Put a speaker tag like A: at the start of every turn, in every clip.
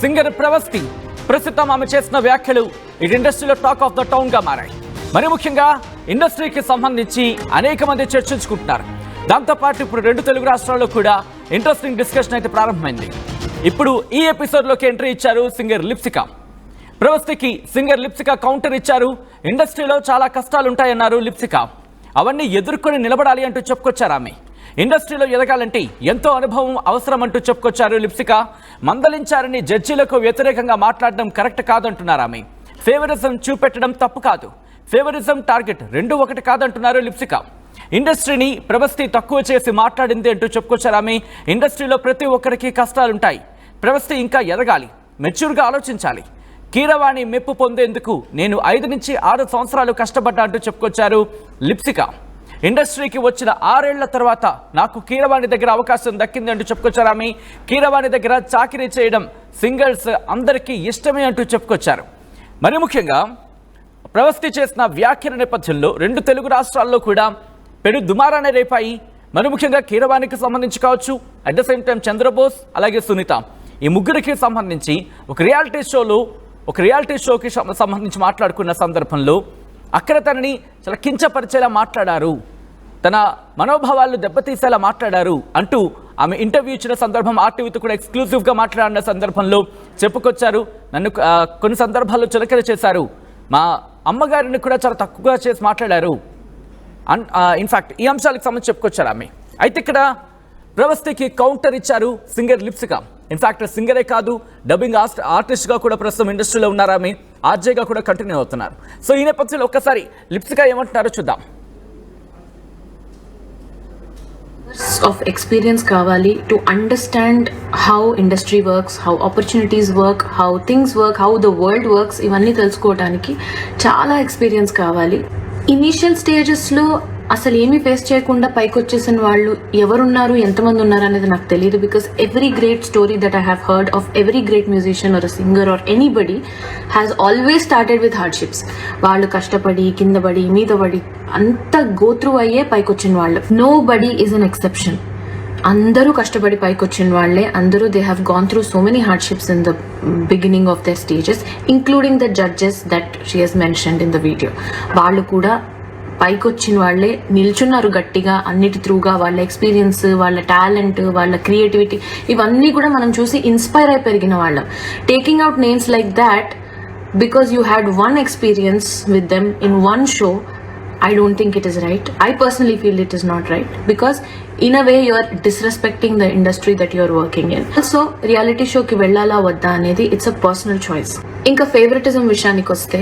A: Singer Pravasthi ప్రస్తుతం ఆమె చేసిన వ్యాఖ్యలు ఇటు ఇండస్ట్రీలో టాక్ ఆఫ్ ద టౌన్ గా మారాయి. మరి ముఖ్యంగా ఇండస్ట్రీకి సంబంధించి అనేక మంది చర్చించుకుంటున్నారు. దాంతోపాటు ఇప్పుడు 2 తెలుగు రాష్ట్రాల్లో కూడా ఇంట్రెస్టింగ్ డిస్కషన్ అయితే ప్రారంభమైంది. ఇప్పుడు ఈ ఎపిసోడ్లోకి ఎంట్రీ ఇచ్చారు సింగర్ లిప్సికా. ప్రవస్తికి సింగర్ లిప్సికా కౌంటర్ ఇచ్చారు. ఇండస్ట్రీలో చాలా కష్టాలుంటాయన్నారు లిప్సికా. అవన్నీ ఎదుర్కొని నిలబడాలి అంటూ చెప్పుకొచ్చారు ఆమె. ఇండస్ట్రీలో ఎదగాలంటే ఎంతో అనుభవం అవసరం అంటూ చెప్పుకొచ్చారు లిప్సికా. మందలించారని జడ్జీలకు వ్యతిరేకంగా మాట్లాడడం కరెక్ట్ కాదంటున్నారు ఆమె. ఫేవరిజం చూపెట్టడం తప్పు కాదు, ఫేవరిజం టార్గెట్ రెండు ఒకటి కాదంటున్నారు లిప్సికా. ఇండస్ట్రీని ప్రవస్తి తక్కువ చేసి మాట్లాడింది అంటూ చెప్పుకొచ్చారు ఆమె. ఇండస్ట్రీలో ప్రతి ఒక్కరికి కష్టాలుంటాయి. ప్రవస్తి ఇంకా ఎదగాలి, మెచ్యూర్గా ఆలోచించాలి. కీరవాణి మెప్పు పొందేందుకు నేను 5 నుంచి 6 సంవత్సరాలు కష్టపడ్డా అంటూ చెప్పుకొచ్చారు లిప్సికా. ఇండస్ట్రీకి వచ్చిన 6 ఏళ్ల తర్వాత నాకు కీరవాణి దగ్గర అవకాశం దక్కింది అంటూ చెప్పుకొచ్చారు ఆమె. కీరవాణి దగ్గర చాకరీ చేయడం సింగర్స్ అందరికీ ఇష్టమే అంటూ చెప్పుకొచ్చారు. మరి ముఖ్యంగా ప్రవస్తి చేసిన వ్యాఖ్యల నేపథ్యంలో 2 తెలుగు రాష్ట్రాల్లో కూడా పెను దుమారాన్ని రేపాయి. మరి ముఖ్యంగా కీరవాణికి సంబంధించి కావచ్చు, at the same time Chandrabose అలాగే సునీత, ఈ ముగ్గురికి సంబంధించి ఒక రియాలిటీ షోకి సంబంధించి మాట్లాడుకున్న సందర్భంలో అక్కడ తనని చాలా కించపరిచేలా మాట్లాడారు, తన మనోభావాలు దెబ్బతీసేలా మాట్లాడారు అంటూ ఆమె ఇంటర్వ్యూ ఇచ్చిన సందర్భం ఆర్టీవీతో కూడా ఎక్స్క్లూజివ్గా మాట్లాడిన సందర్భంలో చెప్పుకొచ్చారు. నన్ను కొన్ని సందర్భాల్లో చులకన చేశారు, మా అమ్మగారిని కూడా చాలా తక్కువగా చేసి మాట్లాడారు. ఇన్ఫ్యాక్ట్ ఈ అంశాలకు సంబంధించి చెప్పుకొచ్చారు ఆమె. అయితే ఇక్కడ ప్రవస్తికి కౌంటర్ ఇచ్చారు సింగర్ లిప్సికా. ఇన్ఫ్యాక్ట్ సింగరే కాదు, డబ్బింగ్ ఆర్టిస్ట్గా కూడా ప్రస్తుతం ఇండస్ట్రీలో ఉన్నారు ఆమె. ఆర్జేగా కూడా కంటిన్యూ అవుతున్నారు. సో ఈ నేపథ్యంలో ఒక్కసారి లిప్సికా ఏమంటున్నారో చూద్దాం.
B: of experience kavali to understand how industry works, how opportunities work, how things work, how the world works. ఇవన్నీ తెలుసుకోవడానికి చాలా ఎక్స్పీరియన్స్ కావాలి. ఇనీషియల్ స్టేజెస్లో అసలు ఏమీ ఫేస్ చేయకుండా పైకి వచ్చేసిన వాళ్ళు ఎవరున్నారు, ఎంతమంది ఉన్నారు అనేది నాకు తెలియదు. Because every great story that I have heard of every great musician or a singer or anybody has always started with hardships. వాళ్ళు కష్టపడి కింద పడి మీద పడి అంత గో త్రూ అయ్యే పైకి వచ్చిన వాళ్ళు. Nobody is an exception. అందరూ కష్టపడి పైకి వచ్చిన వాళ్ళే. అందరూ they have gone through so many hardships in the beginning of their stages, including the judges that she has mentioned in the video. వాళ్ళు కూడా పైకి వచ్చిన వాళ్ళే, నిల్చున్నారు గట్టిగా అన్నిటి త్రూగా. వాళ్ళ ఎక్స్పీరియన్స్, వాళ్ళ టాలెంట్, వాళ్ళ క్రియేటివిటీ ఇవన్నీ కూడా మనం చూసి ఇన్స్పైర్ అయి పెరిగిన వాళ్ళం. Taking out names like that because you had one experience with them in one show, I don't think it is right. I personally feel it is not right because in a way you are disrespecting the industry that you are working in. Also reality show ki vellala vadda anedi it's a personal choice. Inka favoritism విషయానికి వస్తే,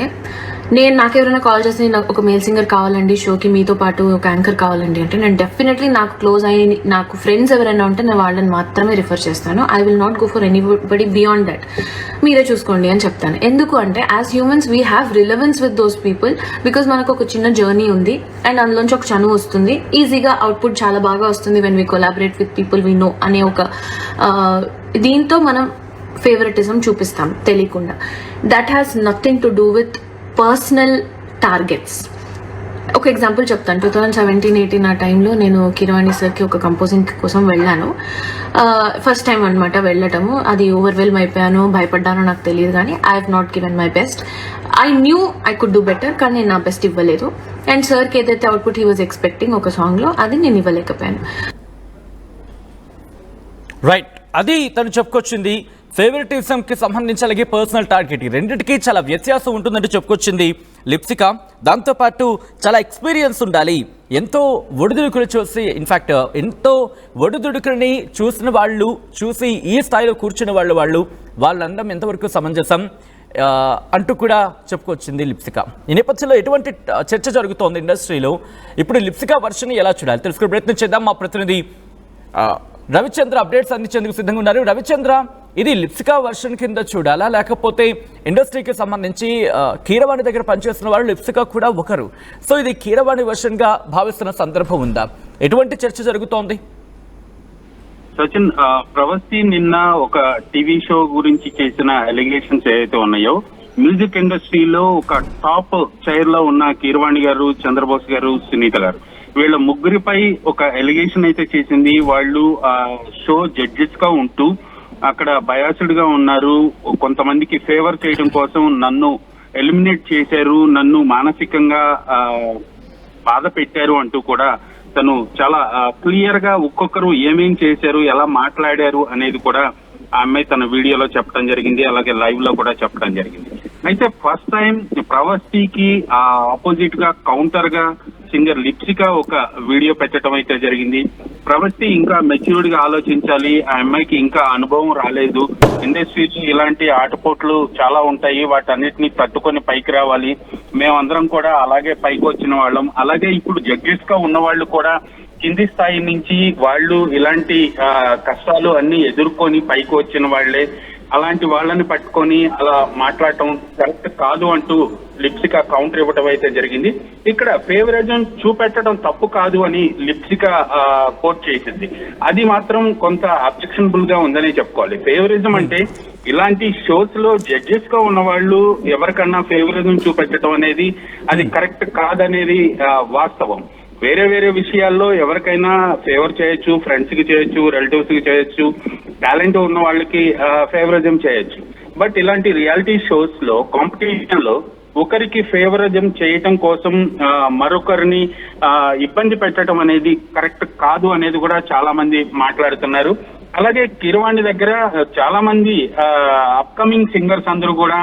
B: నేను నాకెవరైనా call చేసి నాకు ఒక male singer కావాలండి షోకి, మీతో పాటు ఒక యాంకర్ కావాలండి అంటే నేను డెఫినెట్లీ నాకు క్లోజ్ అయ్యి నాకు ఫ్రెండ్స్ ఎవరైనా ఉంటే నేను వాళ్ళని మాత్రమే రిఫర్ చేస్తాను. I will not go for anybody beyond that. మీరే చూసుకోండి అని చెప్తాను. ఎందుకు అంటే as humans we have relevance with those people because మనకు ఒక చిన్న జర్నీ ఉంది అండ్ అందులోంచి ఒక చనువు వస్తుంది. ఈజీగా అవుట్పుట్ చాలా బాగా వస్తుంది when we collaborate with people we know అనే ఒక దీంతో మనం ఫేవరెటిజం చూపిస్తాం తెలియకుండా. That has nothing to do with personal targets. ఒక ఎగ్జాంపుల్ చెప్తాను. 2017-18 ఆ టైంలో నేను కీరవాణి సార్కి ఒక కంపోజింగ్ కోసం వెళ్ళాను. ఫస్ట్ టైం అనమాట వెళ్ళటము. అది ఓవర్వెల్మ్ అయిపోయాను, భయపడ్డానో నాకు తెలియదు, కానీ I have not given my best. I knew I could do better, కానీ నేను నా బెస్ట్ ఇవ్వలేదు. అండ్ సార్కి ఏదైతే అవుట్పుట్ హీ వాజ్ ఎక్స్పెక్టింగ్ ఒక సాంగ్లో, అది నేను ఇవ్వలేకపోయాను.
A: రైట్, అది తను చెప్పుకొచ్చింది. ఫేవరెటిజంకి సంబంధించి అలాగే పర్సనల్ టార్గెట్ ఈ రెండింటికి చాలా వ్యత్యాసం ఉంటుందంటూ చెప్పుకొచ్చింది లిప్సికా. దాంతోపాటు చాలా ఎక్స్పీరియన్స్ ఉండాలి, ఎంతో ఒడిదుడుకులు చూసి, ఇన్ఫ్యాక్ట్ ఎంతో ఒడిదుడుకుని చూసిన వాళ్ళు, చూసి ఈ స్థాయిలో కూర్చున్న వాళ్ళందరం ఎంతవరకు సమంజసం అంటూ కూడా చెప్పుకొచ్చింది లిప్సికా. ఈ నేపథ్యంలో ఎటువంటి చర్చ జరుగుతోంది ఇండస్ట్రీలో, ఇప్పుడు లిప్సికా వర్షన్ ఎలా చూడాలి తెలుసుకునే ప్రయత్నం చేద్దాం. మా ప్రతినిధి రవిచంద్ర అప్డేట్స్ అందించేందుకు సిద్ధంగా ఉన్నారు. రవిచంద్ర, ఇది లిప్సికా వర్షన్ కింద చూడాలా, లేకపోతే ఇండస్ట్రీకి సంబంధించి కీరవాణి దగ్గర పనిచేస్తున్న వాళ్ళు లిప్సికా కూడా ఒకరు, సో ఇది కీరవాణి వర్షన్ గా భావిస్తున్న సందర్భం ఉందా? ఎటువంటి చర్చ జరుగుతోంది?
C: సచిన్, ప్రవస్తి నిన్న ఒక టీవీ షో గురించి చేసిన ఎలిగేషన్స్ ఏవైతే ఉన్నాయో, మ్యూజిక్ ఇండస్ట్రీలో ఒక టాప్ చైర్ లో ఉన్న కీరవాణి గారు, చంద్రబోస్ గారు, సునీత గారు, వీళ్ళ ముగ్గురిపై ఒక ఎలిగేషన్ అయితే చేసింది. వాళ్ళు షో జడ్జెస్ గా ఉంటూ అక్కడ బయాస్డ్ గా ఉన్నారు, కొంతమందికి ఫేవర్ చేయడం కోసం నన్ను ఎలిమినేట్ చేశారు, నన్ను మానసికంగా బాధ పెట్టారు అంటూ కూడా తను చాలా క్లియర్ గా ఒక్కొక్కరు ఏమేం చేశారు, ఎలా మాట్లాడారు అనేది కూడా ఆ అమ్మాయి తన వీడియోలో చెప్పడం జరిగింది, అలాగే లైవ్ లో కూడా చెప్పడం జరిగింది. అయితే ఫస్ట్ టైం ప్రవస్తికి ఆపోజిట్ గా కౌంటర్ గా సింగర్ లిప్సిక ఒక వీడియో పెట్టడం అయితే జరిగింది. ప్రవస్తి ఇంకా మెచ్యూర్డ్ గా ఆలోచించాలి, ఆ అమ్మాయికి ఇంకా అనుభవం రాలేదు, ఇండస్ట్రీలో ఇలాంటి ఆటపోట్లు చాలా ఉంటాయి, వాటన్నిటిని తట్టుకొని పైకి రావాలి, మేమందరం కూడా అలాగే పైకి వచ్చిన వాళ్ళం, అలాగే ఇప్పుడు జడ్జెస్ గా ఉన్న వాళ్ళు కూడా కింది స్థాయి నుంచి వాళ్ళు ఇలాంటి కష్టాలు అన్ని ఎదుర్కొని పైకి వచ్చిన వాళ్లే, అలాంటి వాళ్ళని పట్టుకొని అలా మాట్లాడటం కరెక్ట్ కాదు అంటూ లిప్సిక కౌంటర్ ఇవ్వడం అయితే జరిగింది. ఇక్కడ ఫేవరిజం చూపెట్టడం తప్పు కాదు అని లిప్సిక కోట్ చేసింది. అది మాత్రం కొంత అబ్జెక్షనబుల్ గా ఉందని చెప్పుకోవాలి. ఫేవరిజం అంటే ఇలాంటి షోస్ లో జడ్జెస్ గా ఉన్న వాళ్ళు ఎవరికన్నా ఫేవరిజం చూపెట్టడం అనేది అది కరెక్ట్ కాదనేది వాస్తవం. వేరే వేరే విషయాల్లో ఎవరికైనా ఫేవర్ చేయొచ్చు, ఫ్రెండ్స్ కి చేయొచ్చు, రిలేటివ్స్ కి చేయొచ్చు, టాలెంట్ ఉన్న వాళ్ళకి ఫేవరిజం చేయొచ్చు. బట్ ఇలాంటి రియాలిటీ షోస్ లో కాంపిటీషన్ లో ఒకరికి ఫేవరిజం చేయటం కోసం మరొకరిని ఇబ్బంది పెట్టడం అనేది కరెక్ట్ కాదు అనేది కూడా చాలా మంది మాట్లాడుతున్నారు. అలాగే కీరవాణి దగ్గర చాలా మంది అప్కమింగ్ సింగర్స్ అందరూ కూడా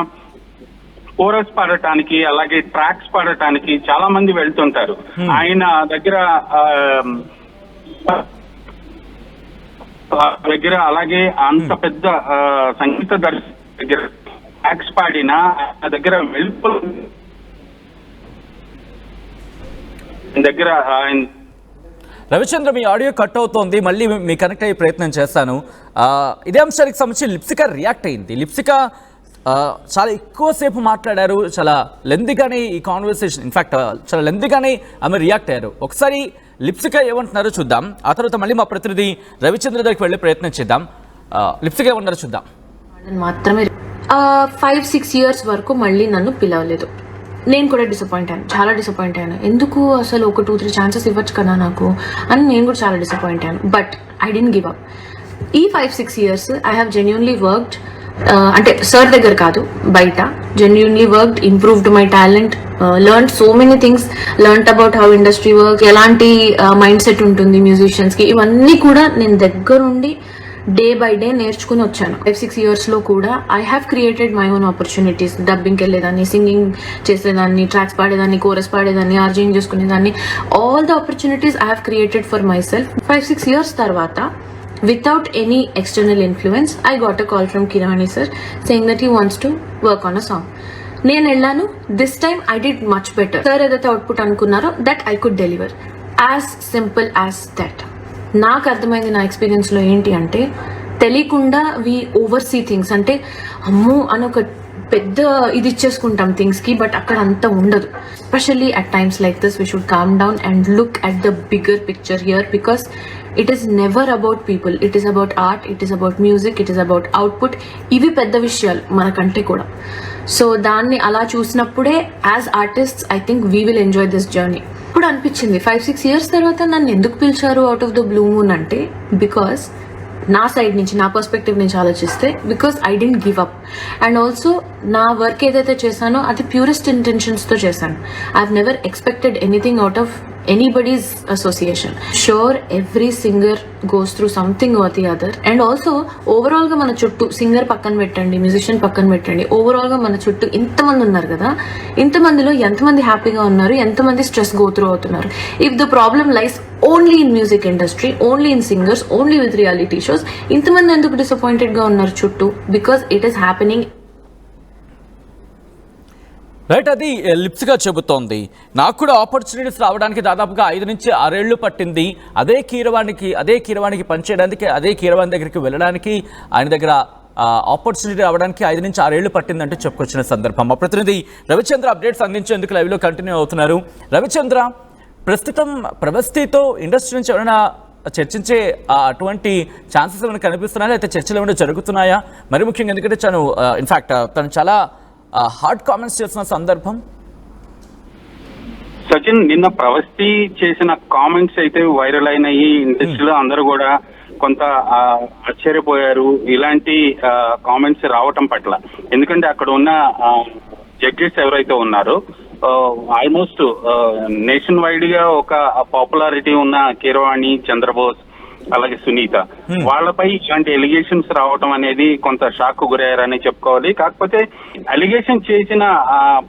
C: కోరస్ పాడటానికి, అలాగే ట్రాక్స్ పాడటానికి చాలా మంది వెళ్తుంటారు. ఆయన దగ్గర అలాగే అంత పెద్ద సంగీత దర్శకుల దగ్గర ట్రాక్స్ పాడిన ఆయన దగ్గర దగ్గర
A: రవిచంద్ర, మీ ఆడియో కట్ అవుతోంది, మళ్ళీ మీ కనెక్ట్ అయ్యే ప్రయత్నం చేస్తాను. ఇదే అంశానికి సంబంధించి లిప్సిక రియాక్ట్ అయింది. లిప్సిక చాలా ఎక్కువసేపు మాట్లాడారు, చాలా లెంతీగానే ఈ కాన్వర్సేషన్, ఇన్ఫాక్ట్ చాలా లెంతీగానే ఆమె రియాక్ట్ అయ్యారు. ఒకసారి లిప్సిక ఏమంటున్నారో చూద్దాం, ఆ తర్వాత మళ్ళీ మా ప్రతినిధి రవిచంద్ర దగ్గరికి వెళ్ళే ప్రయత్నం చేద్దాం. లిప్సిక ఏమంటారో చూద్దాం.
B: మాత్రమే 5-6 years వరకు మళ్ళీ నన్ను పిలవలేదు. నేను కూడా డిసప్పాయింట్ అయ్యాను, చాలా డిసప్పాయింట్ అయ్యాను. ఎందుకు అసలు ఒక 2-3 ఛాన్సెస్ ఇవ్వచ్చు కదా నాకు అని నేను కూడా చాలా డిసప్పాయింట్ అయ్యాను. But I didn't give up. ఈ 5-6 years I have genuinely worked, అంటే సార్ దగ్గర కాదు, బయట genuinely worked, improved my talent, learn so many things, learn about how industry work, ఎలాంటి మైండ్ సెట్ ఉంటుంది మ్యూజిషియన్స్ కి, ఇవన్నీ కూడా నేను దగ్గరుండి డే బై డే నేర్చుకుని వచ్చాను. 5-6 years లో కూడా I have created my own opportunities. డబ్బింగ్కి వెళ్ళేదాన్ని, సింగింగ్ చేసేదాన్ని, ట్రాక్స్ పాడేదాన్ని, కోరస్ పాడేదాన్ని, ఆర్జింగ్ చేసుకునేదాన్ని. All the opportunities I have created for myself. 5-6 years తర్వాత without any external influence, I got a call from Kirwani sir saying that he wants to work on a song. నేను వెళ్ళాను. This time I did much better. Sir ఏదైతే output అనుకున్నారో that I could deliver. As simple as that. నాకు అర్థమైంది నా experience లో ఏంటి అంటే, తెలియకుండా వి ఓవర్సీ థింగ్స్. అంటే అమ్మో అని ఒక పెద్ద ఇది ఇచ్చేసుకుంటాం థింగ్స్ కి, బట్ అక్కడ అంత ఉండదు. Especially at times like this we should calm down and look at the bigger picture here, because it is never about people, it is about art, it is about music, it is about output. ఇవి పెద్ద విషయాలు మనకంటే కూడా. So దాన్ని అలా చూసినప్పుడే as artists I think we will enjoy this journey. ఇప్పుడు అనిపించింది 5-6 years తర్వాత నన్ను ఎందుకు పిలిచారు out of the blue moon అంటే, బికాస్ నా సైడ్ నుంచి, నా పర్స్పెక్టివ్ నుంచి ఆలోచిస్తే, because I didn't give up. And also నా వర్క్ ఏదైతే చేశానో అది ప్యూరెస్ట్ ఇంటెన్షన్స్తో చేశాను. I have never expected anything out of anybody's association. Sure, every singer goes through something or the other. And also overall గా మన చుట్టూ సింగర్ పక్కన పెట్టండి, మ్యూజిషియన్ పక్కన పెట్టండి, ఓవరాల్ గా మన చుట్టూ ఇంతమంది ఉన్నారు కదా, ఇంతమందిలో ఎంతమంది హ్యాపీగా ఉన్నారు, ఎంతమంది స్ట్రెస్ గో త్రూ అవుతున్నారు. If the problem lies only in music industry, only in singers, only with reality shows, ఇంతమంది ఎందుకు డిసప్పాయింటెడ్ గా ఉన్నారు చుట్టూ? Because it is happening.
A: Right, అది లిప్సిగా చెబుతోంది. నాకు కూడా ఆపర్చునిటీస్ రావడానికి దాదాపుగా 5 నుంచి 6 ఏళ్ళు పట్టింది. అదే కీరవాణికి పనిచేయడానికి, అదే కీరవాణి దగ్గరికి వెళ్ళడానికి, ఆయన దగ్గర ఆపర్చునిటీ రావడానికి 5 నుంచి 6 ఏళ్ళు పట్టిందంటూ చెప్పుకొచ్చిన సందర్భం. మా ప్రతినిధి రవిచంద్ర అప్డేట్స్ అందించేందుకు లైవ్లో కంటిన్యూ అవుతున్నారు. రవిచంద్ర, ప్రస్తుతం ప్రవస్తితో ఇండస్ట్రీ నుంచి ఎవరైనా చర్చించే అటువంటి ఛాన్సెస్ ఏమైనా కనిపిస్తున్నాయా, అయితే చర్చలు ఏమైనా జరుగుతున్నాయా? మరి ముఖ్యంగా ఎందుకంటే తను చాలా హార్డ్ కామెంట్స్ చేసిన సందర్భం.
C: సచిన్, నిన్న ప్రవస్తి చేసిన కామెంట్స్ అయితే వైరల్ అయినాయి. ఇండస్ట్రీలో అందరూ కూడా కొంత ఆశ్చర్యపోయారు ఇలాంటి కామెంట్స్ రావటం పట్ల. ఎందుకంటే అక్కడ ఉన్న జడ్జెస్ ఎవరైతే ఉన్నారో ఆల్మోస్ట్ నేషన్ వైడ్ గా ఒక పాపులారిటీ ఉన్న కీరవాణి, చంద్రబోస్, అలాగే సునీత, వాళ్ళపై ఇలాంటి ఎలిగేషన్స్ రావటం అనేది కొంత షాక్ గురయ్యారని చెప్పుకోవాలి. కాకపోతే అలిగేషన్ చేసిన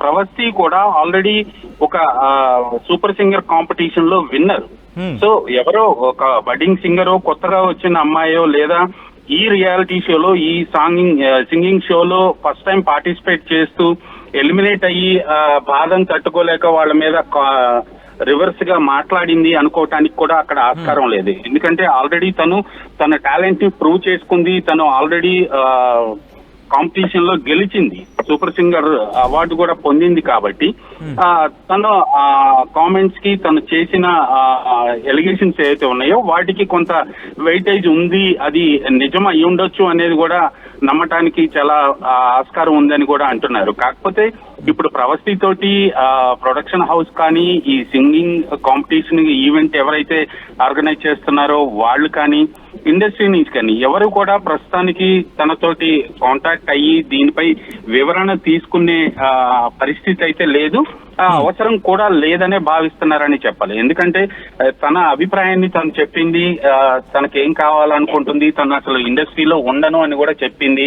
C: ప్రవస్తి కూడా ఆల్రెడీ ఒక సూపర్ సింగర్ కాంపిటీషన్ లో విన్నర్. సో ఎవరో ఒక బడ్డింగ్ సింగరో, కొత్తగా వచ్చిన అమ్మాయో, లేదా ఈ రియాలిటీ షోలో, ఈ సింగింగ్ షోలో ఫస్ట్ టైం పార్టిసిపేట్ చేస్తూ ఎలిమినేట్ అయ్యి బాధను తట్టుకోలేక వాళ్ళ మీద రివర్స్ గా మాట్లాడింది అనుకోవటానికి కూడా అక్కడ ఆస్కారం లేదు. ఎందుకంటే ఆల్రెడీ తన టాలెంట్ ని ప్రూవ్ చేసుకుంది, తను ఆల్రెడీ కాంపిటీషన్ లో గెలిచింది, సూపర్ సింగర్ అవార్డు కూడా పొందింది. కాబట్టి తను కామెంట్స్ కి తను చేసిన ఎలిగేషన్స్ ఏవైతే ఉన్నాయో వాటికి కొంత వెయిటేజ్ ఉంది, అది నిజం అయి ఉండొచ్చు అనేది కూడా నమ్మటానికి చాలా ఆస్కారం ఉందని కూడా అంటున్నారు. కాకపోతే ఇప్పుడు ప్రవస్తి తోటి ప్రొడక్షన్ హౌస్ కానీ, ఈ సింగింగ్ కాంపిటీషన్ ఈవెంట్ ఎవరైతే ఆర్గనైజ్ చేస్తున్నారో వాళ్ళు కానీ, ఇండస్ట్రీ నుంచి కానీ ఎవరు కూడా ప్రస్తుతానికి తనతోటి కాంటాక్ట్ అయ్యి దీనిపై వివరణ తీసుకునే పరిస్థితి అయితే లేదు, అవసరం కూడా లేదనే భావిస్తున్నారని చెప్పాలి. ఎందుకంటే తన అభిప్రాయాన్ని తను చెప్పింది, తనకేం కావాలనుకుంటుంది, తను అసలు ఇండస్ట్రీలో ఉండను అని కూడా చెప్పింది,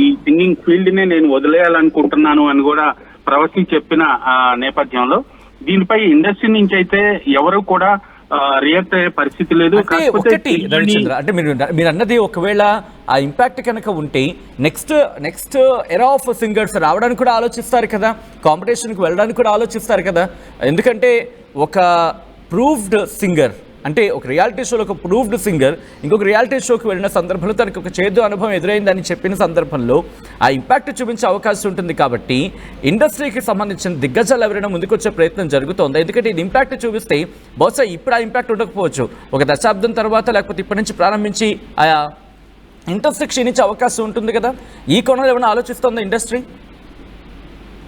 C: ఈ సింగింగ్ ఫీల్డ్ నే నేను వదిలేయాలనుకుంటున్నాను అని కూడా ప్రవస్తి చెప్పిన నేపథ్యంలో దీనిపై ఇండస్ట్రీ నుంచి అయితే ఎవరు కూడా రియాక్ట్ అయ్యే పరిస్థితి లేదు.
A: ఒకటి రవిచంద్ర, అంటే మీరు అన్నది ఒకవేళ ఆ ఇంపాక్ట్ కనుక ఉంటే నెక్స్ట్ ఎరా ఆఫ్ సింగర్స్ రావడానికి కూడా ఆలోచిస్తారు కదా, కాంపిటీషన్కి వెళ్ళడానికి కూడా ఆలోచిస్తారు కదా. ఎందుకంటే ఒక ప్రూవ్డ్ సింగర్, అంటే ఒక రియాలిటీ షోలో ఒక ప్రూవ్డ్ సింగర్ ఇంకొక రియాలిటీ షోకి వెళ్ళిన సందర్భంలో తనకు ఒక చేదు అనుభవం ఎదురైందని చెప్పిన సందర్భంలో ఆ ఇంపాక్ట్ చూపించే అవకాశం ఉంటుంది. కాబట్టి ఇండస్ట్రీకి సంబంధించిన దిగ్గజాలు ఎవరైనా ముందుకొచ్చే ప్రయత్నం జరుగుతోంది. ఎందుకంటే ఇది ఇంపాక్ట్ చూపిస్తే బహుశా ఇప్పుడు ఆ ఇంపాక్ట్ ఉండకపోవచ్చు, ఒక దశాబ్దం తర్వాత లేకపోతే ఇప్పటి నుంచి ప్రారంభించి ఆ ఇండస్ట్రీ క్షీణించే అవకాశం ఉంటుంది కదా. ఈ కోణంలో ఏమైనా ఆలోచిస్తోందా ఇండస్ట్రీ?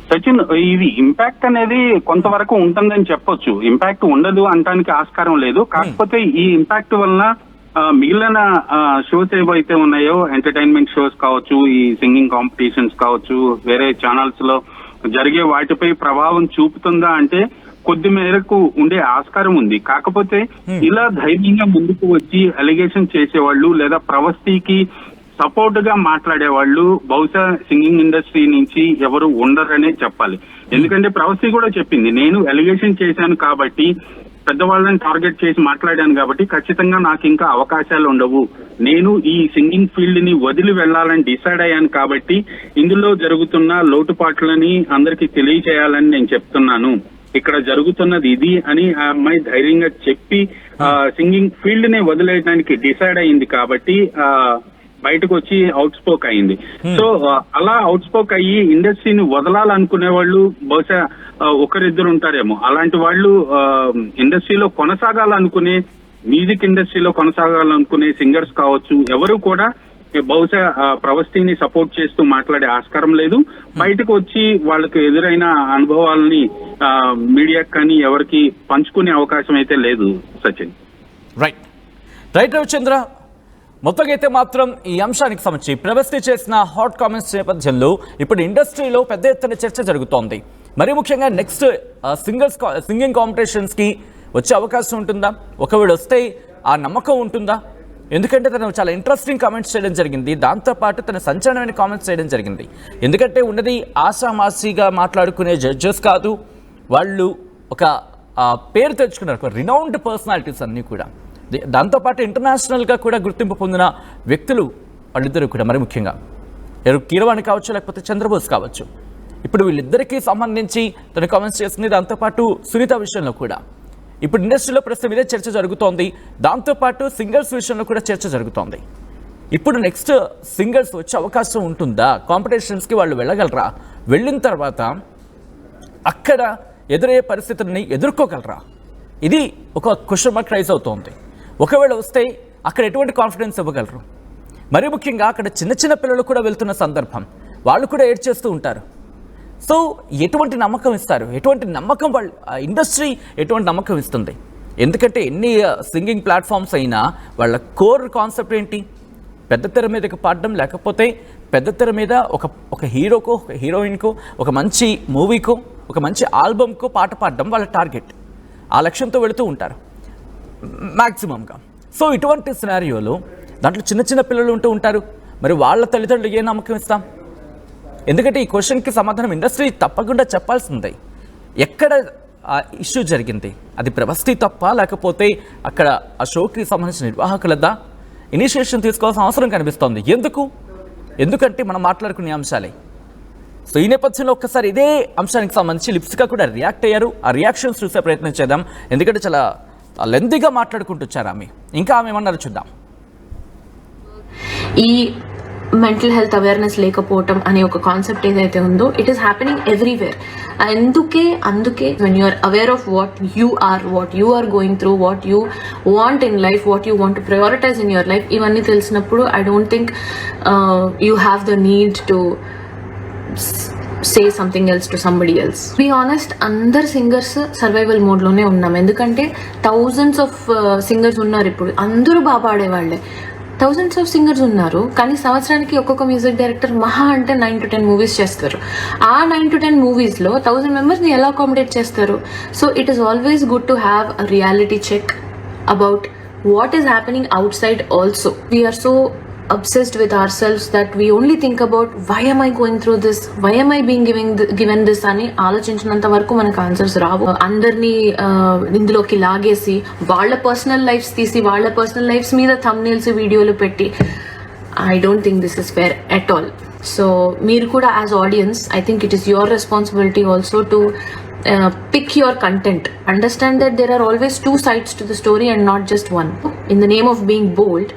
C: సచిన్, ఇది ఇంపాక్ట్ అనేది కొంతవరకు ఉంటుందని చెప్పొచ్చు, ఇంపాక్ట్ ఉండదు అనడానికి ఆస్కారం లేదు. కాకపోతే ఈ ఇంపాక్ట్ వలన మిగిలిన షోస్ ఏవైతే ఉన్నాయో, ఎంటర్టైన్మెంట్ షోస్ కావచ్చు, ఈ సింగింగ్ కాంపిటీషన్స్ కావచ్చు, వేరే ఛానల్స్ లో జరిగే వాటిపై ప్రభావం చూపుతుందా అంటే కొద్ది మేరకు ఉండే ఆస్కారం ఉంది. కాకపోతే ఇలా ధైర్యంగా ముందుకు వచ్చి అలిగేషన్ చేసేవాళ్ళు లేదా ప్రవస్తికి సపోర్ట్ గా మాట్లాడే వాళ్ళు బహుశా సింగింగ్ ఇండస్ట్రీ నుంచి ఎవరు ఉండరనే చెప్పాలి. ఎందుకంటే ప్రవస్తి కూడా చెప్పింది, నేను అలిగేషన్ చేశాను కాబట్టి, పెద్దవాళ్ళని టార్గెట్ చేసి మాట్లాడాను కాబట్టి ఖచ్చితంగా నాకు ఇంకా అవకాశాలు ఉండవు, నేను ఈ సింగింగ్ ఫీల్డ్ ని వదిలి వెళ్లాలని డిసైడ్ అయ్యాను కాబట్టి ఇందులో జరుగుతున్న లోటుపాట్లని అందరికీ తెలియజేయాలని నేను చెప్తున్నాను, ఇక్కడ జరుగుతున్నది ఇది అని ఆ అమ్మాయి ధైర్యంగా చెప్పి సింగింగ్ ఫీల్డ్ ని వదిలేయడానికి డిసైడ్ అయింది కాబట్టి బయటకు వచ్చి అవుట్ స్పోక్ అయింది. సో అలా అవుట్ స్పోక్ అయ్యి ఇండస్ట్రీని వదలాలనుకునే వాళ్ళు బహుశా ఒకరిద్దరు ఉంటారేమో. అలాంటి వాళ్ళు ఇండస్ట్రీలో కొనసాగాలనుకునే, మ్యూజిక్ ఇండస్ట్రీలో కొనసాగాలనుకునే సింగర్స్ కావచ్చు, ఎవరు కూడా బహుశా ప్రవస్తిని సపోర్ట్ చేస్తూ మాట్లాడే ఆస్కారం లేదు. బయటకు వచ్చి వాళ్ళకి ఎదురైన అనుభవాలని మీడియాకి కానీ ఎవరికి పంచుకునే అవకాశం అయితే లేదు. సచిన్,
A: రైట్ రవిచంద్ర, మొత్తంగా అయితే మాత్రం ఈ అంశానికి సంబంధించి ప్రవస్తి చేసిన హాట్ కామెంట్స్ నేపథ్యంలో ఇప్పుడు ఇండస్ట్రీలో పెద్ద ఎత్తున చర్చ జరుగుతోంది. మరి ముఖ్యంగా నెక్స్ట్ సింగింగ్ కాంపిటీషన్స్కి వచ్చే అవకాశం ఉంటుందా? ఒకవేళ వస్తే ఆ నమ్మకం ఉంటుందా? ఎందుకంటే తను చాలా ఇంట్రెస్టింగ్ కామెంట్స్ చేయడం జరిగింది, దాంతోపాటు తన సంచలనమైన కామెంట్స్ చేయడం జరిగింది. ఎందుకంటే ఉన్నది ఆషామాషిగా మాట్లాడుకునే జడ్జెస్ కాదు, వాళ్ళు ఒక పేరు తెచ్చుకున్నారు, ఒక రినౌండ్ పర్సనాలిటీస్ అన్నీ కూడా. దాంతోపాటు ఇంటర్నేషనల్గా కూడా గుర్తింపు పొందిన వ్యక్తులు వాళ్ళిద్దరూ కూడా. మరి ముఖ్యంగా కీరవాణి కావచ్చు, లేకపోతే చంద్రబోస్ కావచ్చు. ఇప్పుడు వీళ్ళిద్దరికీ సంబంధించి తన కామెంట్స్ చేస్తుంది. దాంతోపాటు సునీత విషయంలో కూడా ఇప్పుడు ఇండస్ట్రీలో ప్రస్తుతం ఇదే చర్చ జరుగుతోంది. దాంతోపాటు సింగర్స్ విషయంలో కూడా చర్చ జరుగుతోంది. ఇప్పుడు నెక్స్ట్ సింగర్స్ వచ్చే అవకాశం ఉంటుందా? కాంపిటీషన్స్కి వాళ్ళు వెళ్ళగలరా? వెళ్ళిన తర్వాత అక్కడ ఎదురయ్యే పరిస్థితుల్ని ఎదుర్కోగలరా? ఇది ఒక క్వశ్చన్ మార్క్ రైజ్ అవుతోంది. ఒకవేళ వస్తే అక్కడ ఎటువంటి కాన్ఫిడెన్స్ ఇవ్వగలరు? మరీ ముఖ్యంగా అక్కడ చిన్న చిన్న పిల్లలు కూడా వెళ్తున్న సందర్భం, వాళ్ళు కూడా ఏడ్ చేస్తూ ఉంటారు. సో ఎటువంటి నమ్మకం ఇస్తారు? ఎటువంటి నమ్మకం వాళ్ళు, ఇండస్ట్రీ ఎటువంటి నమ్మకం ఇస్తుంది? ఎందుకంటే ఎన్ని సింగింగ్ ప్లాట్ఫామ్స్ అయినా వాళ్ళ కోర్ కాన్సెప్ట్ ఏంటి? పెద్ద తెర మీదకి పాడడం, లేకపోతే పెద్ద తెర మీద ఒక హీరోకో, ఒక హీరోయిన్కో, ఒక మంచి మూవీకో, ఒక మంచి ఆల్బమ్కో పాట పాడడం వాళ్ళ టార్గెట్. ఆ లక్ష్యంతో వెళుతూ ఉంటారు మ్యాక్సిమంగా. సో ఇటువంటి సినారియోలో దాంట్లో చిన్న చిన్న పిల్లలు ఉంటూ ఉంటారు. మరి వాళ్ళ తల్లిదండ్రులు ఏ నమ్మకం ఇస్తాం? ఎందుకంటే ఈ క్వశ్చన్కి సమాధానం ఇండస్ట్రీ తప్పకుండా చెప్పాల్సిందే. ఎక్కడ ఇష్యూ జరిగింది? అది ప్రభస్తి తప్ప, లేకపోతే అక్కడ ఆ షోకి సంబంధించిన నిర్వాహకులదా ఇనిషియేషన్ తీసుకోవాల్సిన అవసరం కనిపిస్తోంది. ఎందుకంటే మనం మాట్లాడుకునే అంశాలే. సో ఈ నేపథ్యంలో ఒక్కసారి ఇదే అంశానికి సంబంధించి లిప్సికా కూడా రియాక్ట్ అయ్యారు. ఆ రియాక్షన్స్ చూసే ప్రయత్నం చేద్దాం. ఎందుకంటే చాలా లెంతీగా మాట్లాడుకుంటొచ్చారు ఆమె. ఇంకా ఆమె ఏమన్నారు చూద్దాం.
B: ఈ మెంటల్ హెల్త్ అవేర్నెస్ లేకపోవటం అనే ఒక కాన్సెప్ట్ ఏదైతే ఉందో, ఇట్ ఈస్ హ్యాపెనింగ్ ఎవ్రీవేర్. అందుకే when you are aware of what you are going through, what you want in life, what you want to prioritise in your life, ఇవన్నీ తెలిసినప్పుడు I don't think you have the need to say something else to somebody else. To be honest, అందరు singers survival mode లోనే ఉన్నాం. ఎందుకంటే thousands of singers ఉన్నారు. ఇప్పుడు అందరూ బాగా పాడేవాళ్లే. థౌజండ్స్ ఆఫ్ సింగర్స్ ఉన్నారు, కానీ సంవత్సరానికి ఒక్కొక్క మ్యూజిక్ డైరెక్టర్ మహా అంటే 9 to 10 మూవీస్ చేస్తారు. ఆ 9 to 10 మూవీస్ లో 1000 మెంబర్స్ ని ఎలా అకామిడేట్ చేస్తారు? So it is always good to have a reality check about what is happening outside also. We are so obsessed with ourselves that we only think about why am I going through this, why am I being given this అని ఆలోచించినంత వరకు మనకు answers రావు. అందరినీ ఇందులోకి లాగేసి వాళ్ళ personal lifes తీసి వాళ్ళ personal lifes మీద థంబ్నెయిల్స్ వీడియోలు పెట్టి I don't think this is fair at all. So మీరు కూడా as audience, I think it is your responsibility also to pick your content. Understand that there are always two sides to the story and not just one. In the name of being bold,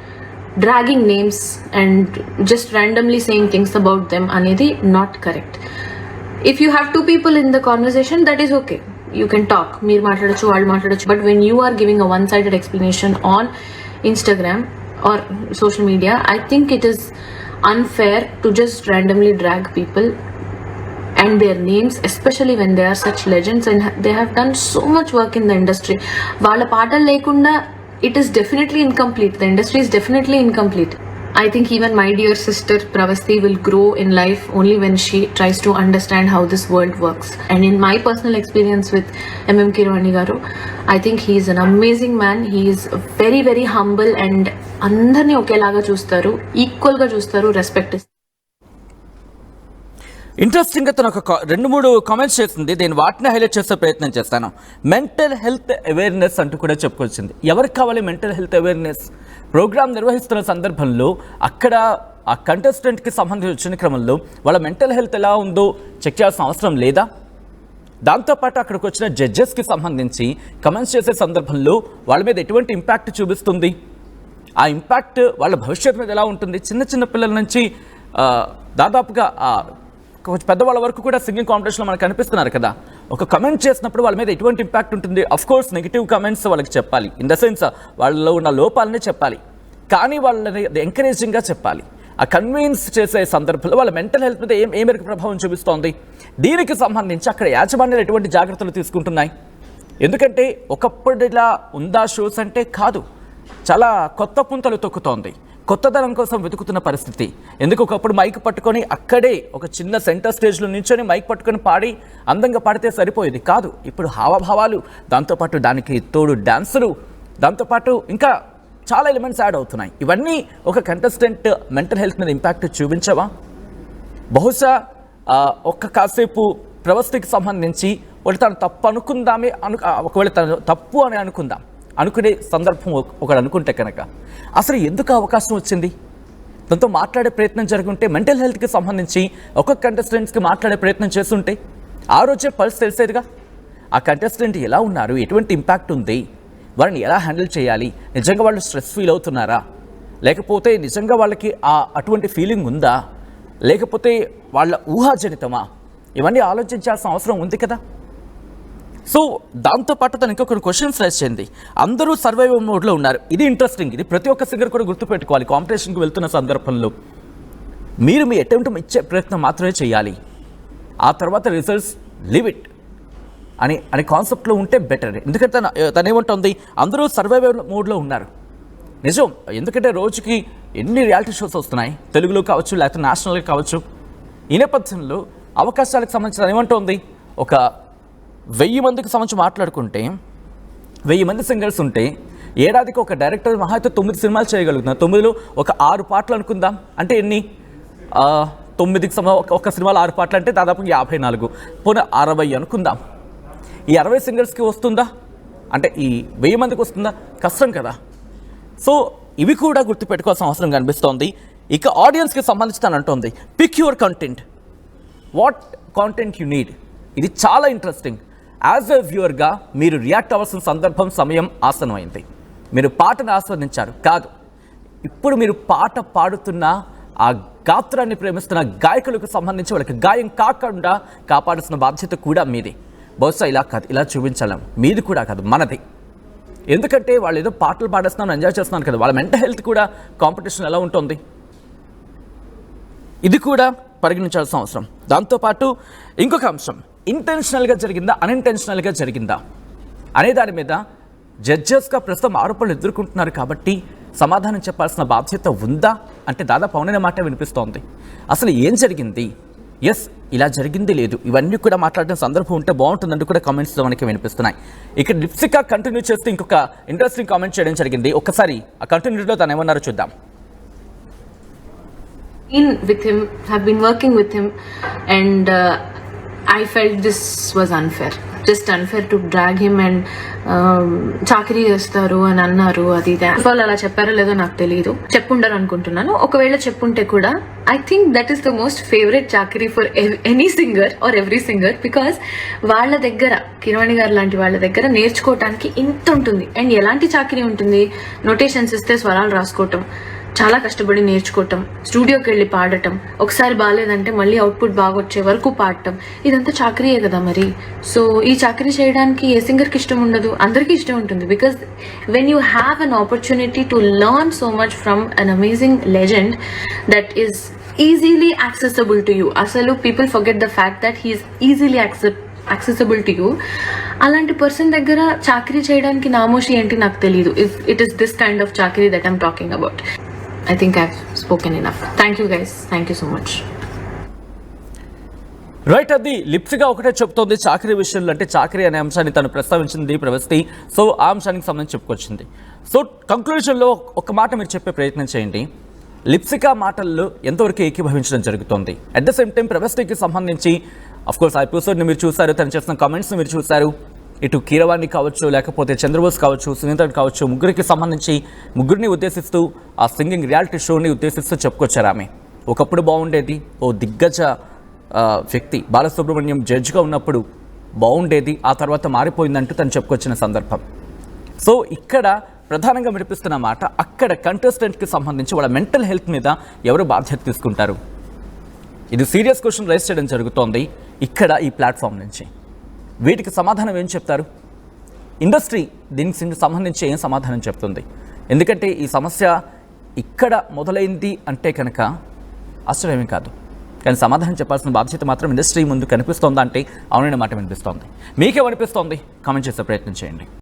B: dragging names and just randomly saying things about them anedi not correct. If you have two people in the conversation, that is okay, you can talk, meer maatladochu vallu maatladochu. But when you are giving a one sided explanation on Instagram or social media, I think it is unfair to just randomly drag people and their names, especially when they are such legends and they have done so much work in the industry. Vaalla paatalu lekunda it is definitely incomplete. The industry is definitely incomplete. I think even my dear sister Pravasti will grow in life only when she tries to understand how this world works. And in my personal experience with MM Keeravani garu, I think he is an amazing man. He is very very humble and andarni okelaga chustaru, equal ga chustaru, respect is.
A: ఇంట్రెస్టింగ్గా తను ఒక 2-3 comments చేసింది. నేను వాటిని highlight చేసే ప్రయత్నం చేస్తాను. Mental health awareness అంటూ కూడా చెప్పుకొచ్చింది. ఎవరికి కావాలి మెంటల్ హెల్త్ అవేర్నెస్? ప్రోగ్రామ్ నిర్వహిస్తున్న సందర్భంలో అక్కడ ఆ కంటెస్టెంట్కి సంబంధించిన క్రమంలో వాళ్ళ మెంటల్ హెల్త్ ఎలా ఉందో చెక్ చేయాల్సిన అవసరం లేదా? దాంతోపాటు అక్కడికి వచ్చిన జడ్జెస్కి సంబంధించి కమెంట్స్ చేసే సందర్భంలో వాళ్ళ మీద ఎటువంటి ఇంపాక్ట్ చూపిస్తుంది? ఆ ఇంపాక్ట్ వాళ్ళ భవిష్యత్తు మీద ఎలా ఉంటుంది? చిన్న చిన్న పిల్లల నుంచి దాదాపుగా కొంచెం పెద్దవాళ్ళ వరకు కూడా సింగింగ్ కాంపిటీషన్లో మనకు కనిపిస్తున్నారు కదా. ఒక కమెంట్ చేసినప్పుడు వాళ్ళ మీద ఎటువంటి ఇంపాక్ట్ ఉంటుంది? అఫ్ కోర్స్ నెగిటివ్ కమెంట్స్ వాళ్ళకి చెప్పాలి, ఇన్ ద సెన్స్ వాళ్ళలో ఉన్న లోపాలనే చెప్పాలి, కానీ వాళ్ళని ఎంకరేజింగ్గా చెప్పాలి. ఆ కన్విన్స్ చేసే సందర్భంలో వాళ్ళ మెంటల్ హెల్త్ మీద ఏ మేరకు ప్రభావం చూపిస్తోంది? దీనికి సంబంధించి అక్కడ యాజమాన్యాలు ఎటువంటి జాగ్రత్తలు తీసుకుంటున్నాయి? ఎందుకంటే ఒకప్పుడులా ఉందా షోస్ అంటే కాదు, చాలా కొత్త పుంతలు తొక్కుతోంది. కొత్తదనం కోసం వెతుకుతున్న పరిస్థితి. ఎందుకు ఒకప్పుడు మైక్ పట్టుకొని అక్కడే ఒక చిన్న సెంటర్ స్టేజ్లో నించొని మైక్ పట్టుకొని పాడి అందంగా పాడితే సరిపోయేది కాదు. ఇప్పుడు హావభావాలు, దాంతోపాటు దానికి తోడు డాన్సులు, దాంతోపాటు ఇంకా చాలా ఎలిమెంట్స్ యాడ్ అవుతున్నాయి. ఇవన్నీ ఒక కంటెస్టెంట్ మెంటల్ హెల్త్ మీద ఇంపాక్ట్ చూపించవా? బహుశా కాసేపు ప్రవస్తికి సంబంధించి తను తప్పు అనుకుందామే, ఒకవేళ తను తప్పు అని అనుకునే సందర్భం ఒకడు అనుకుంటే కనుక అసలు ఎందుకు అవకాశం వచ్చింది? దాంతో మాట్లాడే ప్రయత్నం జరుగుంటే, మెంటల్ హెల్త్కి సంబంధించి ఒక్కొక్క కంటెస్టెంట్స్కి మాట్లాడే ప్రయత్నం చేస్తుంటే ఆ రోజే పల్స్ తెలిసేదిగా. ఆ కంటెస్టెంట్ ఎలా ఉన్నారు, ఎటువంటి ఇంపాక్ట్ ఉంది, వారిని ఎలా హ్యాండిల్ చేయాలి, నిజంగా వాళ్ళు స్ట్రెస్ ఫీల్ అవుతున్నారా, లేకపోతే నిజంగా వాళ్ళకి అటువంటి ఫీలింగ్ ఉందా, లేకపోతే వాళ్ళ ఊహాజనితమా, ఇవన్నీ ఆలోచించాల్సిన అవసరం ఉంది కదా. సో దాంతోపాటు తను ఇంకొక క్వశ్చన్స్ రైజ్ చేయండి. అందరూ సర్వైవల్ మోడ్లో ఉన్నారు. ఇది ఇంట్రెస్టింగ్. ఇది ప్రతి ఒక్క సింగర్ కూడా గుర్తుపెట్టుకోవాలి. కాంపిటీషన్కి వెళ్తున్న సందర్భంలో మీరు మీ అటెంప్ట్ ఇచ్చే ప్రయత్నం మాత్రమే చేయాలి. ఆ తర్వాత రిజల్ట్స్ లీవ్ ఇట్. అనే కాన్సెప్ట్లో ఉంటే బెటర్. ఎందుకంటే తను ఏమంటుంది, అందరూ సర్వైవల్ మోడ్లో ఉన్నారు. నిజం, ఎందుకంటే రోజుకి ఎన్ని రియాలిటీ షోస్ వస్తున్నాయి, తెలుగులో కావచ్చు లేకపోతే నేషనల్గా కావచ్చు. ఈ నేపథ్యంలో అవకాశాలకు సంబంధించిన ఏమంటుంది, ఒక 1000 మందికి సంబంధించి మాట్లాడుకుంటే 1000 మంది సింగర్స్ ఉంటే ఏడాదికి ఒక డైరెక్టర్ మహా అయితే 9 సినిమాలు చేయగలుగుతున్నారు. 9లో ఒక 6 పాటలు అనుకుందాం, అంటే ఎన్ని 9కి ఒక సినిమాలో 6 పాటలు అంటే దాదాపు 54, పోనీ 60 అనుకుందాం. ఈ 60 సింగర్స్కి వస్తుందా అంటే ఈ 1000 మందికి వస్తుందా? కష్టం కదా. సో ఇవి కూడా గుర్తుపెట్టుకోవాల్సిన అవసరం కనిపిస్తోంది. ఇక ఆడియన్స్కి సంబంధించి తను అంటుంది, pick your content, what content you need. ఇది చాలా ఇంట్రెస్టింగ్. యాజ్ ఎ వ్యూవర్గా మీరు రియాక్ట్ అవ్వాల్సిన సందర్భం, సమయం ఆసనమైంది. మీరు పాటను ఆస్వాదించారు కాదు, ఇప్పుడు మీరు పాట పాడుతున్న ఆ గాత్రాన్ని ప్రేమిస్తున్న గాయకులకు సంబంధించి వాళ్ళకి గాయం కాకుండా కాపాడాల్సిన బాధ్యత కూడా మీది. బహుశా ఇలా కాదు, ఇలా చూపించలేం, మీది కూడా కాదు, మనది. ఎందుకంటే వాళ్ళు ఏదో పాటలు పాడేస్తున్నాను, ఎంజాయ్ చేస్తున్నాను కదా, వాళ్ళ మెంటల్ హెల్త్ కూడా కాంపిటీషన్ ఎలా ఉంటుంది, ఇది కూడా పరిగణించాల్సిన అవసరం. దాంతోపాటు ఇంకొక అంశం, ఇంటెన్షనల్గా జరిగిందా అన్ఇంటెన్షనల్గా జరిగిందా అనే దాని మీద జడ్జెస్గా ప్రస్తుతం ఆరోపణలు ఎదుర్కొంటున్నారు కాబట్టి సమాధానం చెప్పాల్సిన బాధ్యత ఉందా అంటే దాదాపు అవుననే మాట వినిపిస్తోంది. అసలు ఏం జరిగింది, ఎస్ ఇలా జరిగింది లేదు, ఇవన్నీ కూడా మాట్లాడిన సందర్భం ఉంటే బాగుంటుందంటూ కూడా కామెంట్స్ మనకి వినిపిస్తున్నాయి. ఇక్కడ లిప్సికా కంటిన్యూ చేస్తూ ఇంకొక ఇంట్రెస్టింగ్ కామెంట్ చేయడం జరిగింది. ఒక్కసారి ఆ కంటిన్యూలో తను ఏమన్నారో చూద్దాం.
B: With him, have been working with him, and I felt this was unfair. Just unfair to drag him and చాకరీ చేస్తారు అని అన్నారు. అది వాళ్ళు అలా చెప్పారో లేదో నాకు తెలియదు, చెప్పుండరు అనుకుంటున్నాను. ఒకవేళ చెప్పుంటే కూడా I think that is the most favourite చాకరీ for any singer or every singer. Because వాళ్ళ దగ్గర, కిరవాణి గారు లాంటి వాళ్ళ దగ్గర నేర్చుకోవటానికి ఇంత ఉంటుంది. అండ్ ఎలాంటి చాకరీ ఉంటుంది, నోటేషన్స్ ఇస్తే స్వరాలు రాసుకోవటం, చాలా కష్టపడి నేర్చుకోవటం, స్టూడియోకి వెళ్ళి పాడటం, ఒకసారి బాగాలేదంటే మళ్ళీ అవుట్పుట్ బాగా వచ్చే వరకు పాడటం, ఇదంతా చాకరీయే కదా మరి. సో ఈ చాకరీ చేయడానికి ఏ సింగర్కి ఇష్టం ఉండదు, అందరికీ ఇష్టం ఉంటుంది. Because when you have an opportunity to learn so much from an amazing legend that is easily accessible to you. అసలు people forget the fact that he is easily accessible to you. అలాంటి person దగ్గర చాకరీ చేయడానికి నామోషి ఏంటి నాకు తెలియదు. If it is this kind of చాకరీ that I'm talking about. I think I've spoken enough. Thank you guys. Thank you so much.
A: Right, అది లిప్స్గా ఒకటే చెప్తోంది చాకరీ విషయంలో. అంటే చాకరీ అనే అంశాన్ని తను ప్రస్తావించింది ప్రవస్తి. సో ఆ అంశానికి సంబంధించి చెప్పుకొచ్చింది. సో కంక్లూజన్లో ఒక మాట మీరు చెప్పే ప్రయత్నం చేయండి. లిప్సికా మాటల్లో ఎంతవరకు ఏకీభవించడం జరుగుతోంది, అట్ ద సేమ్ టైం ప్రవస్తికి సంబంధించి అఫ్కోర్స్ ఆ ఎపిసోడ్ని మీరు చూశారు, తను చేసిన కామెంట్స్ని మీరు చూశారు. ఇటు కీరవాణి కావచ్చు, లేకపోతే చంద్రబోస్ కావచ్చు, సునీత కావచ్చు, ముగ్గురికి సంబంధించి ముగ్గురిని ఉద్దేశిస్తూ ఆ సింగింగ్ రియాలిటీ షోని ఉద్దేశిస్తూ చెప్పుకొచ్చారు. ఆమె ఒకప్పుడు బాగుండేది, ఓ దిగ్గజ వ్యక్తి బాలసుబ్రహ్మణ్యం జడ్జిగా ఉన్నప్పుడు బాగుండేది, ఆ తర్వాత మారిపోయిందంటూ తను చెప్పుకొచ్చిన సందర్భం. సో ఇక్కడ ప్రధానంగా వినిపిస్తున్న మాట, అక్కడ కంటెస్టెంట్కి సంబంధించి వాళ్ళ మెంటల్ హెల్త్ మీద ఎవరు బాధ్యత తీసుకుంటారు, ఇది సీరియస్ క్వశ్చన్ రైజ్ చేయడం జరుగుతోంది ఇక్కడ ఈ ప్లాట్ఫామ్ నుంచి. వీటికి సమాధానం ఏం చెప్తారు ఇండస్ట్రీ, దీనికి సంబంధించి ఏం సమాధానం చెప్తుంది? ఎందుకంటే ఈ సమస్య ఇక్కడ మొదలైంది అంటే కనుక ఆశ్చర్యమేం కాదు, కానీ సమాధానం చెప్పాల్సిన బాధ్యత మాత్రం ఇండస్ట్రీ ముందు కనిపిస్తోందా అంటే అవునైన మాట వినిపిస్తోంది. మీకేమనిపిస్తోంది కామెంట్ చేసే ప్రయత్నం చేయండి.